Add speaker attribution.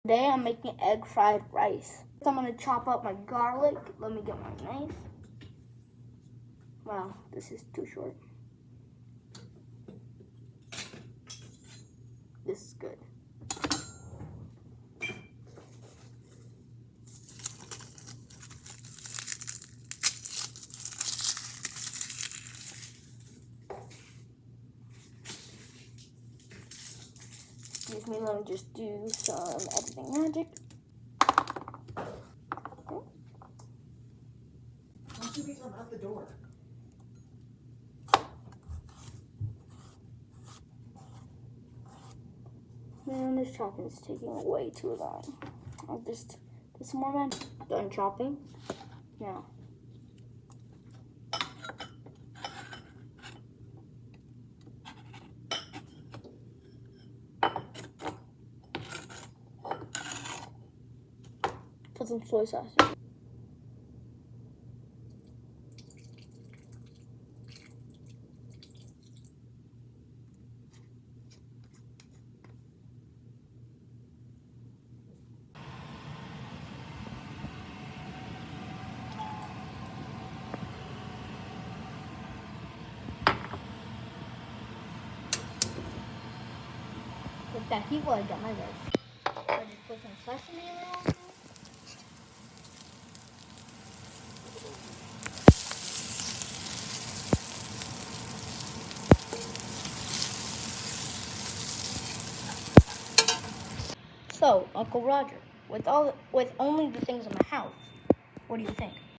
Speaker 1: Today I'm making egg fried rice. I'm gonna chop up my garlic. Let me get my knife. Wow, this is too short. This is good. Excuse me, let me just do some editing magic.
Speaker 2: Why don't you get them out the door?
Speaker 1: Man, this chopping is taking way too long. I'll just do some more, man. Done chopping. Now. Put some soy sauce in. With that heat while I get my rice. I just put some sesame oil on. So, Uncle Roger, with only the things in my house, what do you think?